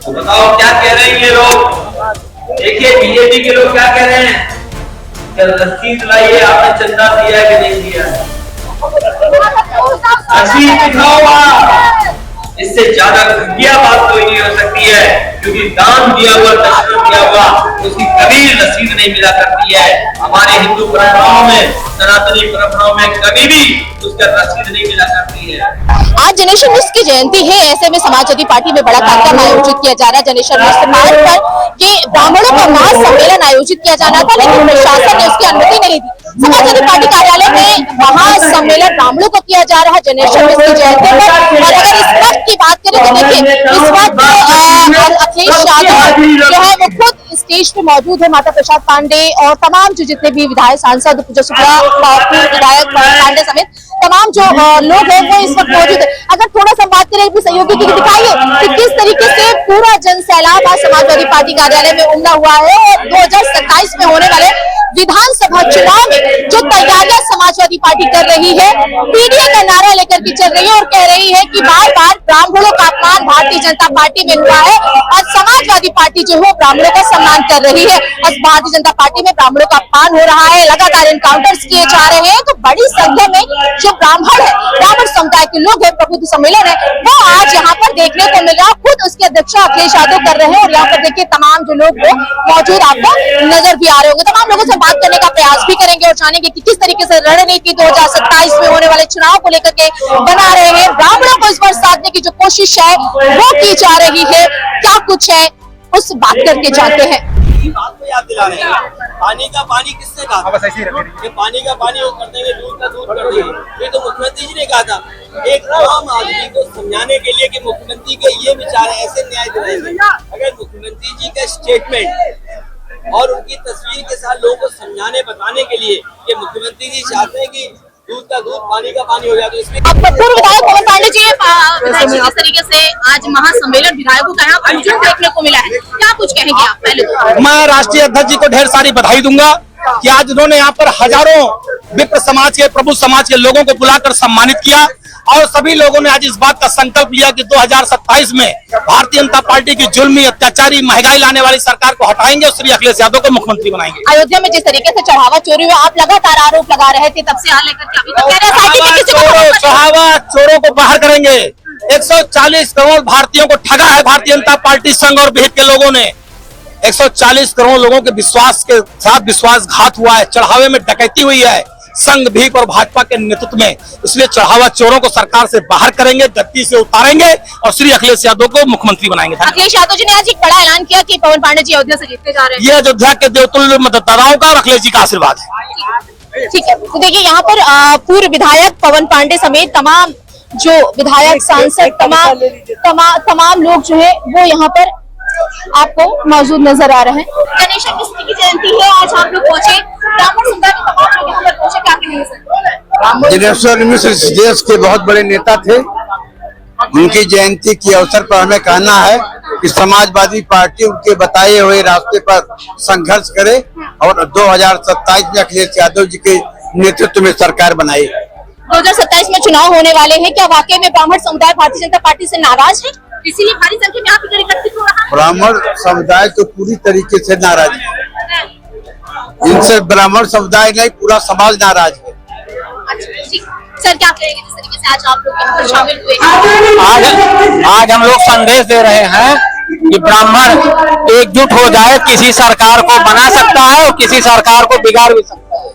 तो बताओ क्या कह रहे हैं ये लोग। देखिए बीजेपी के लोग क्या कह रहे हैं, क्या रसीद लाइए, आपने चंदा दिया है कि नहीं दिया है, रसीद दिखाओ आप। इससे ज्यादा घटिया बात कोई नहीं हो सकती है, क्योंकि दान दिया हुआ, दक्षिणा दिया हुआ, उसकी कभी रसीद नहीं मिला करती है। हमारे हिंदू परंपराओं में, सनातनी परंपराओं में कभी भी उसका रसीद नहीं मिला करती है। आज जनेश्वर मिश्र की जयंती है, ऐसे में समाजवादी पार्टी में बड़ा कार्यक्रम आयोजित किया जा रहा है। जनेश्वर मिश्र मार्ग पर ये ब्राह्मणों का महासम्मेलन आयोजित किया जाना था, लेकिन प्रशासन ने उसकी अनुमति नहीं दी। समाजवादी पार्टी कार्यालय में महासम्मेलन ब्राह्मणों को किया जा रहा है जनेश्वर मिश्र की जयंती पर। और अगर इस वक्त की बात करें तो देखिए इस वक्त अखिलेश यादव जो है वो खुद स्टेज पे मौजूद है, माता प्रसाद पांडे और तमाम जो जितने भी विधायक सांसद पूजा शुक्ला, विधायक पांडे समेत तमाम जो लोग हैं वो इस वक्त मौजूद है। अगर थोड़ा सा बात करें अपने सहयोगी की, दिखाइए कि किस तरीके से पूरा जन सैलाब आज समाजवादी पार्टी कार्यालय में उमड़ा हुआ है। और 2027 में होने वाले विधानसभा चुनाव में जो तैयारियां समाजवादी पार्टी कर रही है, पीडीए का नारा लेकर के चल रही है और कह रही है कि बार बार ब्राह्मणों का अपमान भारतीय जनता पार्टी में हुआ है और समाजवादी पार्टी जो है ब्राह्मणों का सम्मान कर रही है। और भारतीय जनता पार्टी में ब्राह्मणों का अपमान हो रहा है, लगातार एनकाउंटर्स किए जा रहे हैं। तो बड़ी संख्या में जो ब्राह्मण है, ब्राह्मण समुदाय के लोग हैं, प्रबुद्ध सम्मेलन है, वो आज यहाँ पर देखने को मिल रहा है। खुद उसके अध्यक्ष अखिलेश यादव कर रहे हैं और यहाँ पर देखिए तमाम जो लोग मौजूद आपको नजर भी आ रहे होंगे। तमाम लोगों से बात करने का प्रयास भी करेंगे और जानेंगे कि किस तरीके से रणनीति 2027 में होने वाले चुनाव को लेकर के बना रहे हैं। ब्राह्मणों को इस बार साधने की जो कोशिश है वो की जा रही है, क्या कुछ है उस बात करके जाते हैं। बात को याद दिला रहे हैं, पानी का पानी किसने कहा? पानी का पानी कर देंगे, दूध का दूध कर देंगे, ये तो मुख्यमंत्री जी ने कहा था। एक आम आदमी को समझाने के लिए कि मुख्यमंत्री के ये विचार ऐसे न्याय दिलाएंगे। अगर मुख्यमंत्री जी का स्टेटमेंट और उनकी तस्वीर के साथ लोगों को समझाने बताने के लिए कि मुख्यमंत्री जी चाहते हैं कि दूध का दूध पानी का पानी हो जाए, तो इसमें पूर्व विधायक पवन पांडे जी जिस तरीके से आज महासम्मेलन विधायकों का यहाँ आयोजन देखने को मिला है, क्या कुछ कहेंगे आप? पहले तो मैं राष्ट्रीय अध्यक्ष जी को ढेर सारी बधाई दूंगा कि आज उन्होंने यहाँ पर हजारों विप्र समाज के, प्रबुद्ध समाज के लोगों को बुलाकर सम्मानित किया और सभी लोगों ने आज इस बात का संकल्प लिया कि 2027 में भारतीय जनता पार्टी की जुल्मी, अत्याचारी, महंगाई लाने वाली सरकार को हटाएंगे और श्री अखिलेश यादव को मुख्यमंत्री बनाएंगे। अयोध्या में जिस तरीके से चढ़ावा चोरी हुआ, आप लगातार आरोप लगा रहे थे, तब से यहाँ लेकर के अभी तक कह रहे हैं चढ़ावा चोरों को बाहर करेंगे। 140 करोड़ भारतीयों को ठगा है भारतीय जनता पार्टी संघ और विहित के लोगों ने। 140 करोड़ लोगों के विश्वास के साथ विश्वासघात हुआ है, चढ़ावे में डकैती हुई है संघ, भीख और भाजपा के नेतृत्व में। इसलिए चढ़ावा चोरों को सरकार से बाहर करेंगे, गद्दी से उतारेंगे और श्री अखिलेश यादव को मुख्यमंत्री बनाएंगे। अखिलेश यादव जी ने आज एक बड़ा ऐलान किया कि पवन पांडे जी अयोध्या से जीतने जा रहे हैं। ये अयोध्या के देवतुल्य मतदाताओं का और अखिलेश जी का आशीर्वाद है। ठीक है, तो देखिए यहाँ पर पूर्व विधायक पवन पांडे समेत तमाम जो विधायक, सांसद, तमाम लोग जो है वो यहाँ पर आपको मौजूद नजर आ रहे हैं। जनेश्वर मिश्र की जयंती है, आज आप लोग पहुंचे, ब्राह्मण समुदाय के तमाम लोग यहाँ पर पहुंचे, क्या कहेंगे सर? जनेश्वर मिश्र देश के बहुत बड़े नेता थे। उनकी जयंती के अवसर पर हमें कहना है कि समाजवादी पार्टी उनके बताए हुए रास्ते पर संघर्ष करे और 2027 में अखिलेश यादव जी के नेतृत्व में सरकार बनाए। 2027 में चुनाव होने वाले हैं, क्या वाकई में ब्राह्मण समुदाय भारतीय जनता पार्टी से नाराज है, इसीलिए भारी संख्या में आप इधर एकत्रित हो रहा है? ब्राह्मण समुदाय तो पूरी तरीके से नाराज है, इनसे ब्राह्मण समुदाय नहीं पूरा समाज नाराज है। सर क्या कहेंगे जिस तरीके से आज आप लोग यहाँ पर शामिल हुए? आज हम लोग संदेश दे रहे हैं कि ब्राह्मण एकजुट हो जाए, किसी सरकार को बना सकता है और किसी सरकार को बिगाड़ भी सकता है।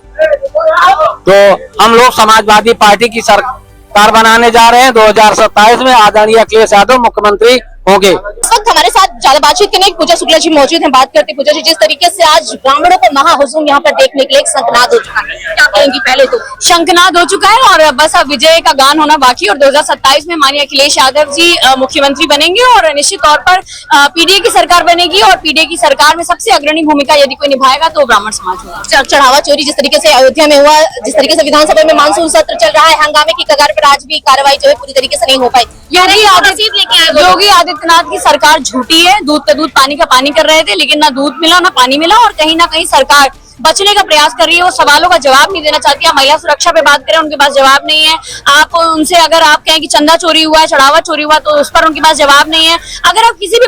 तो हम लोग समाजवादी पार्टी की सरकार बनाने जा रहे हैं। 2027 में आदरणीय अखिलेश यादव मुख्यमंत्री होंगे। इस वक्त हमारे साथ ज्यादा बातचीत करने पूजा शुक्ला जी मौजूद हैं, बात करते पूजा जी जिस तरीके से आज ब्राह्मणों को महाहुजूम यहाँ पर देखने के लिए एक शंखनाद हो चुका है, क्या कहेंगी? पहले तो शंखनाद हो चुका है और बस अब विजय का गान होना बाकी और 2027 में माननीय अखिलेश यादव जी मुख्यमंत्री बनेंगे और निश्चित तौर पर पीडीए की सरकार बनेगी और पीडीए की सरकार में सबसे अग्रणी भूमिका यदि कोई निभाएगा तो ब्राह्मण समाज होगा। चढ़ावा चोरी जिस तरीके से अयोध्या में हुआ, जिस तरीके से विधानसभा में मानसून सत्र चल रहा है, हंगामे की कगार पर आज भी कार्रवाई जो है पूरी तरीके से नहीं हो पाई। योगी आदित्यनाथ की सरकार झूठी है, दूध का दूध पानी का पानी कर रहे थे, लेकिन ना दूध मिला ना पानी मिला और कहीं ना कहीं सरकार बचने का प्रयास कर रही है, वो सवालों का जवाब नहीं देना चाहती है। महिला सुरक्षा पे बात करें, उनके पास जवाब नहीं है। आप उनसे अगर आप कहें कि चंदा चोरी हुआ है, चढ़ावा चोरी हुआ, तो उस पर उनके पास जवाब नहीं है। अगर आप किसी भी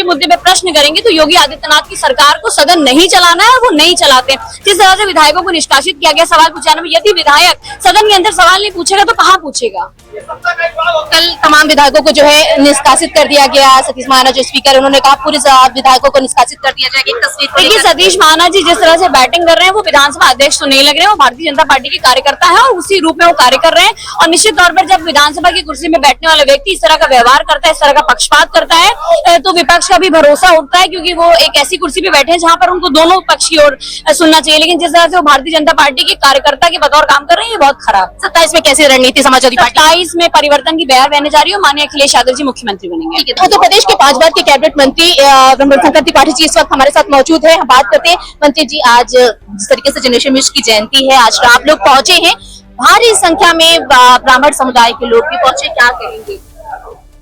मुद्दे पे प्रश्न करेंगे तो योगी आदित्यनाथ की सरकार को सदन नहीं चलाना है, वो नहीं चलाते। जिस तरह से विधायकों को निष्कासित किया गया सवाल पूछाने में, यदि विधायक सदन के अंदर सवाल नहीं पूछेगा तो कहाँ पूछेगा। कल तमाम विधायकों को जो है निष्कासित कर दिया गया। सतीश महाना जो स्पीकर, उन्होंने कहा पूरे विधायकों को निष्कासित कर दिया जाएगा। एक तस्वीर को देखिए, सतीश महाना जी जिस तरह से बैटिंग कर रहे हैं, वो विधानसभा अध्यक्ष तो नहीं लग रहे हैं, वो भारतीय जनता पार्टी के कार्यकर्ता है और उसी रूप में वो कार्य कर रहे हैं। और निश्चित तौर पर जब विधानसभा की कुर्सी में बैठने वाला व्यक्ति इस तरह का व्यवहार करता है, इस तरह का पक्षपात करता है, तो विपक्ष का भी भरोसा उठता है, क्योंकि वो एक ऐसी कुर्सी पे बैठे हैं जहां पर उनको दोनों पक्ष की ओर सुनना चाहिए। लेकिन जिस तरह से वो भारतीय जनता पार्टी के कार्यकर्ता के बतौर काम कर रहे हैं, ये बहुत खराब। 27 में कैसी रणनीति समाजवादी पार्टी? 27 में परिवर्तन की बयार बहने जा रही है, माननीय अखिलेश यादव जी मुख्यमंत्री बनेंगे। उत्तर प्रदेश के 5 बार के कैबिनेट मंत्री ब्रह्मशंकर त्रिपाठी जी इस वक्त हमारे साथ मौजूद है। हम बात करते हैं मंत्री जी, आज जिस तरीके से जनरेशन मिश्र की जयंती है, आज आप लोग पहुंचे हैं, भारी संख्या में ब्राह्मण समुदाय के लोग भी पहुंचे, क्या कहेंगे?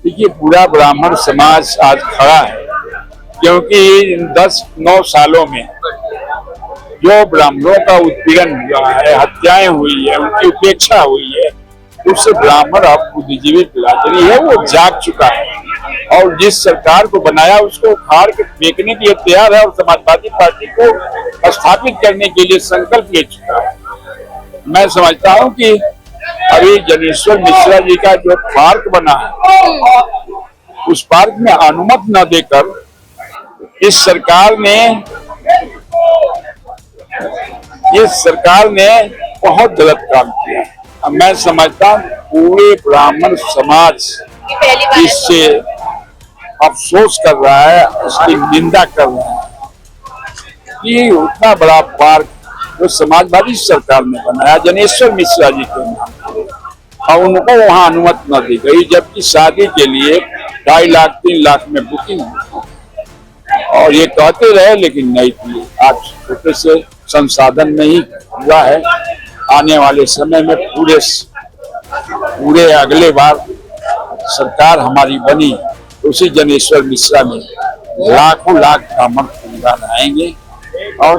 देखिए, पूरा ब्राह्मण समाज आज खड़ा है, क्योंकि 10-9 सालों में जो ब्राह्मणों का उत्पीड़न हुआ है, हत्याएं हुई है, उनकी उपेक्षा हुई है, उससे ब्राह्मण अब बुद्धिजीवी बिरादरी है, वो जाग चुका है और जिस सरकार को बनाया उसको उखाड़ के फेंकने के लिए तैयार है और समाजवादी पार्टी को स्थापित करने के लिए संकल्प ले चुका है। मैं समझता हूं कि अभी जनेश्वर मिश्रा जी का जो पार्क बना है, उस पार्क में अनुमति न देकर इस सरकार ने बहुत गलत काम किया। अब मैं समझता हूँ पूरे ब्राह्मण समाज इससे अफसोस कर रहा है, इसकी निंदा कर रहा है कि उतना बड़ा पार्क जो समाजवादी सरकार ने बनाया जनेश्वर मिश्रा जी के नाम, और उनको वहाँ अनुमति न दी गई, जबकि शादी के लिए 2.5 लाख 3 लाख में बुकिंग और ये कहते रहे लेकिन नहीं थी। आज छोटे से संसाधन नहीं हुआ है, आने वाले समय में पूरे अगले बार सरकार हमारी बनी तो उसी जनेश्वर मिश्रा में लाखों लाख ब्राह्मण परिवार आएंगे और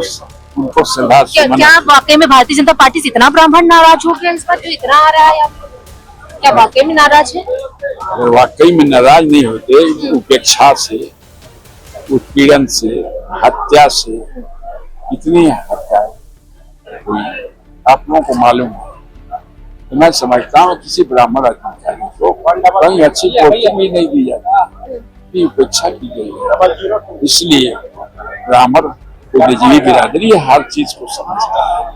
उनको श्रद्धा सुमन। क्या वाकई में भारतीय जनता पार्टी से इतना ब्राह्मण नाराज हो गया इस बार जो इतना आ रहा है? क्या वाकई में नाराज है? अगर वाकई में नाराज नहीं होते, उपेक्षा से, उत्पीड़न से, हत्या से, इतनी हत्या हुई आप लोगों को मालूम है, तो मैं समझता हूँ किसी ब्राह्मण अधिकारी को कहीं अच्छी पोस्टिंग भी नहीं दी जाती, उपेक्षा की गई है। इसलिए ब्राह्मण बुद्धिजीवी बिरादरी हर चीज को समझता है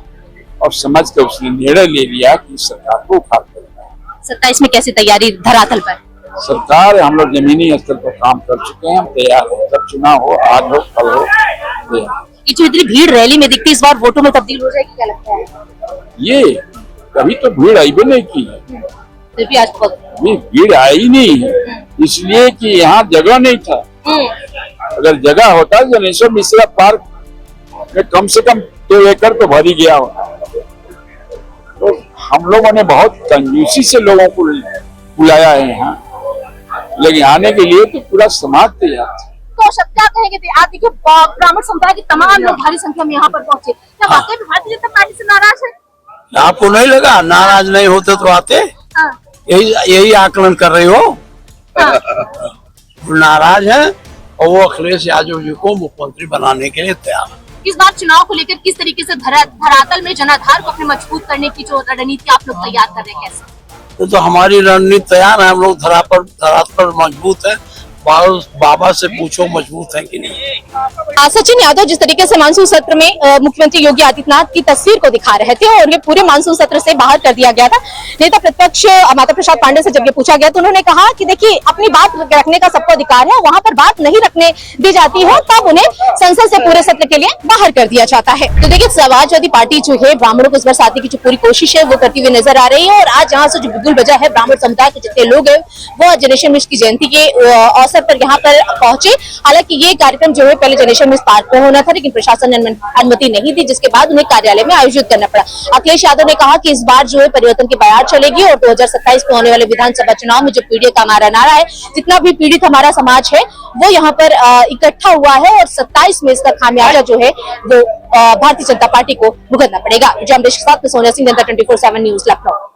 और समझ कर उसने निर्णय ले लिया कि सरकार को उखाड़ देना। 27 में कैसी तैयारी धरातल पर? सरकार, हम लोग जमीनी स्तर पर काम कर चुके हैं, हम तैयार हैं। जब चुनाव हो, आज हो, कल हो, ये जो इतनी भीड़ रैली में दिखती है, इस बार वोटों में तब्दील हो जाएगी, क्या लगता है? ये कभी तो भीड़ आई भी नहीं की है, फिर भी आज भीड़ आई नहीं है इसलिए कि यहाँ जगह नहीं था। अगर जगह होता जनेश्वर मिश्रा पार्क में कम से कम 2 एकड़ तो भर ही गया होता। तो हम लोगों ने बहुत कंजूसी से लोगों को बुलाया है यहाँ, लेकिन आने के लिए तो पूरा समाज तैयार था। तो सब क्या कहेंगे? आप देखिए, ब्राह्मण समुदाय के तमाम लोग भारी संख्या में यहाँ पर पहुंचे, क्या वाकई में भारतीय जनता पार्टी से नाराज है? आपको नहीं लगा नाराज नहीं होते तो आते? यही आकलन कर रहे हो? नाराज है और वो अखिलेश यादव जी को मुख्यमंत्री बनाने के लिए तैयार है। इस बार चुनाव को लेकर किस तरीके से धरातल में जनाधार को अपने मजबूत करने की जो रणनीति आप लोग तैयार कर रहे हैं, कैसे? तो हमारी रणनीति तैयार है, हम लोग धरातल मजबूत है। बाबा से पूछो मजबूत है कि नहीं। सचिन यादव जिस तरीके से मानसून सत्र में मुख्यमंत्री योगी आदित्यनाथ की तस्वीर को दिखा रहे थे और ये पूरे मानसून सत्र से बाहर कर दिया गया था। नेता प्रतिपक्ष माता प्रसाद पांडे से जब ये पूछा गया तो उन्होंने कहा कि देखिए, अपनी बात रखने का सबको अधिकार है, वहां पर बात नहीं रखने दी जाती है तब उन्हें संसद से पूरे सत्र के लिए बाहर कर दिया जाता है। तो देखिए, समाजवादी पार्टी जो है ब्राह्मणों को इस बार साथी की जो पूरी कोशिश है वो करती हुई नजर आ रही है और आज यहाँ से जो बिगुल बजा है, ब्राह्मण समुदाय के जितने लोग हैं वो जनेश्वर मिश्र की जयंती के अवसर पर यहाँ पर पहुंचे। हालांकि ये कार्यक्रम जो है पहले जनरेशन में पार्क में होना था, लेकिन प्रशासन ने अनुमति नहीं दी, जिसके बाद उन्हें कार्यालय में आयोजित करना पड़ा। अखिलेश यादव ने कहा कि इस बार जो है परिवर्तन की बयार चलेगी और 2027 में होने वाले विधानसभा चुनाव में जो पीडीए का हमारा नारा है, जितना भी पीड़ित हमारा समाज है वो यहाँ पर इकट्ठा हुआ है और 27 में इसका खामियाजा जो है वो भारतीय जनता पार्टी को भुगतना पड़ेगा। जमरेश के साथ में सोनिया सिंह, जनता 24/7 न्यूज, लखनऊ।